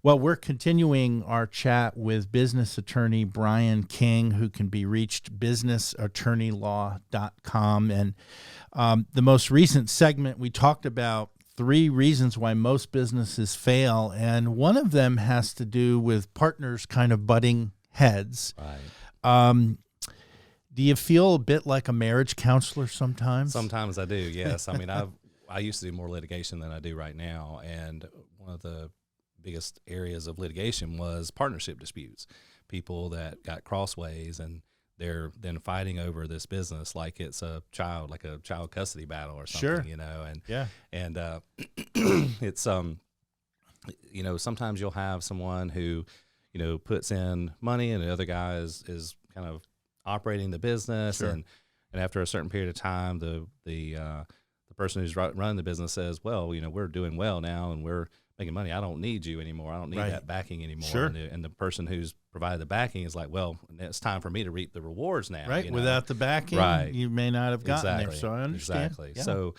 Well, we're continuing our chat with business attorney Brian King, who can be reached businessattorneylaw.com. And the most recent segment, we talked about 3 reasons why most businesses fail. And one of them has to do with partners kind of butting heads. Right. Do you feel a bit like a marriage counselor sometimes? Sometimes I do, yes. I mean, I used to do more litigation than I do right now. And one of the biggest areas of litigation was partnership disputes. People that got crossways and they're then fighting over this business like it's a child custody battle or something, Sure. And Yeah. and it's sometimes you'll have someone who puts in money and the other guy is kind of operating the business. Sure. and after a certain period of time the person who's running the business says, well, we're doing well now and we're making money. I don't need you anymore. I don't need Right. that backing anymore. Sure. And the person who's provided the backing is like, well, it's time for me to reap the rewards now. Right. Without the backing, Right. you may not have gotten Exactly. there. So I understand. Exactly. Yeah. So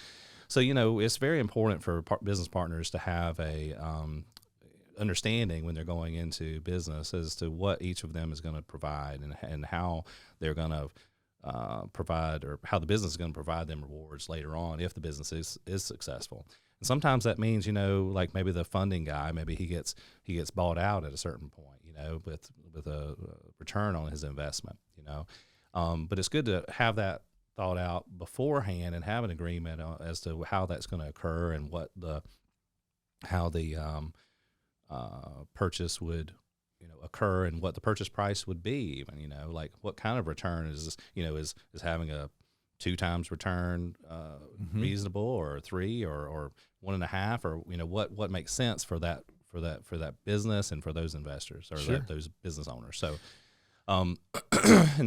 it's very important for business partners to have a understanding when they're going into business as to what each of them is going to provide and how they're going to provide, or how the business is going to provide them rewards later on if the business is successful. And sometimes that means, like maybe the funding guy, maybe he gets bought out at a certain point, with a return on his investment, But it's good to have that thought out beforehand and have an agreement as to how that's going to occur and how the purchase would occur and what the purchase price would be, even, like what kind of return is this, is having a 2 times return reasonable, or 3 or 1.5, or what makes sense for that business and for those investors or Sure. those business owners. So and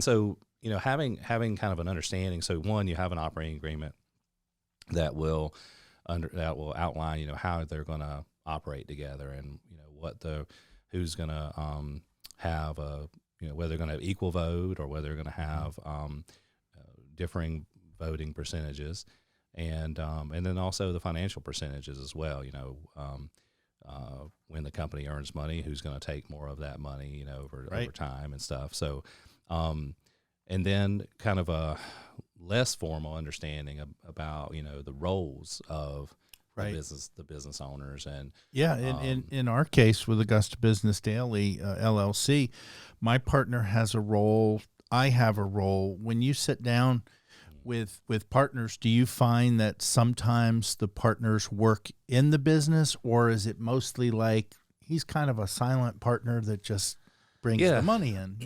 so having kind of an understanding. So one, you have an operating agreement that will outline how they're going to operate together, and who's going to have whether they're going to have equal vote or whether they're going to have differing voting percentages, and then also the financial percentages as well. When the company earns money, who's going to take more of that money, over time and stuff. So, and then kind of a less formal understanding about the roles of Right. the business owners. And Yeah, in our case with Augusta Business Daily LLC, my partner has a role. I have a role. When you sit down with partners, do you find that sometimes the partners work in the business, or is it mostly like he's kind of a silent partner that just brings the money in?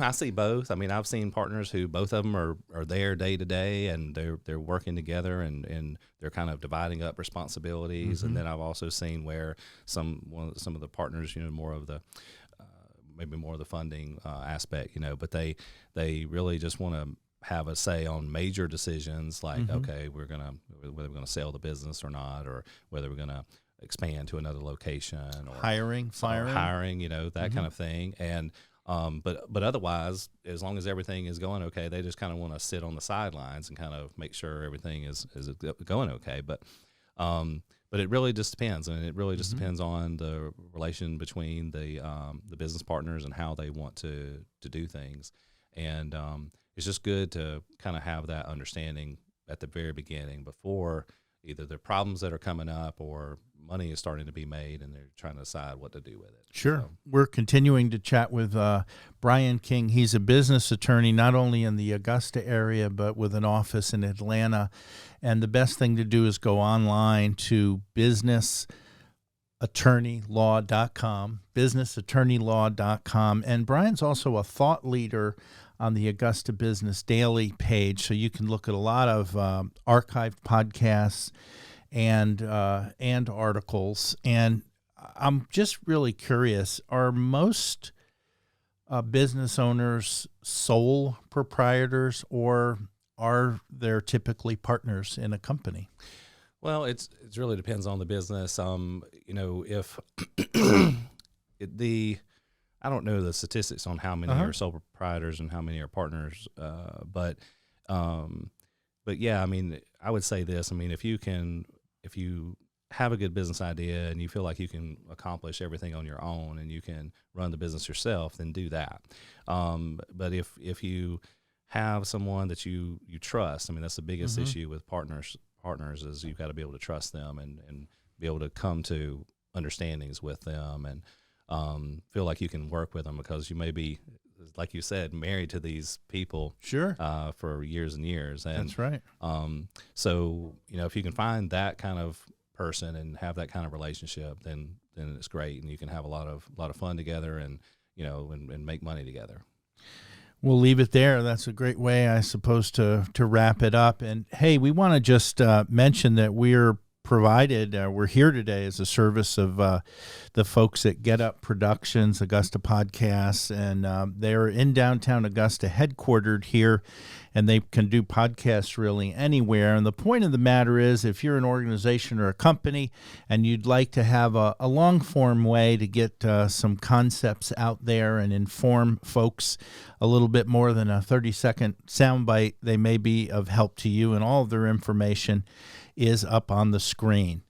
I see both. I mean, I've seen partners who both of them are there day to day, and they're working together, and they're kind of dividing up responsibilities. Mm-hmm. And then I've also seen where some of the partners, more of the maybe more of the funding aspect, but they really just want to have a say on major decisions, like Mm-hmm. okay, whether we're going to sell the business or not, or whether we're going to expand to another location, or Hiring, firing, that Mm-hmm. kind of thing. And but otherwise, as long as everything is going okay, they just kind of want to sit on the sidelines and kind of make sure everything is going okay. But it really just depends. I mean, it really just Mm-hmm. depends on the relation between the business partners and how they want to do things. And it's just good to kind of have that understanding at the very beginning, before either the problems that are coming up or money is starting to be made and they're trying to decide what to do with it. Sure. So, We're continuing to chat with Brian King. He's a business attorney, not only in the Augusta area, but with an office in Atlanta. And the best thing to do is go online to businessattorneylaw.com, And Brian's also a thought leader on the Augusta Business Daily page, so you can look at a lot of archived podcasts and articles. And I'm just really curious, are most business owners sole proprietors, or are there typically partners in a company? well, it really depends on the business. If I don't know the statistics on how many are sole proprietors and how many are partners, but yeah, I mean, I would say this. I mean, if you have a good business idea and you feel like you can accomplish everything on your own and you can run the business yourself, then do that. But if you have someone that you trust, I mean, that's the biggest issue with partners is you've got to be able to trust them and be able to come to understandings with them and feel like you can work with them, because you may be, like you said, married to these people Sure. For years and years. And That's right. so, if you can find that kind of person and have that kind of relationship, then it's great, and you can have a lot of fun together and and make money together. We'll leave it there. That's a great way, I suppose, to wrap it up. And hey, we want to just mention that we're here today as a service of the folks at Get Up Productions, Augusta Podcasts, and they're in downtown Augusta, headquartered here, and they can do podcasts really anywhere. And the point of the matter is, if you're an organization or a company and you'd like to have a long-form way to get some concepts out there and inform folks a little bit more than a 30-second soundbite, they may be of help to you, and all of their information is up on the screen.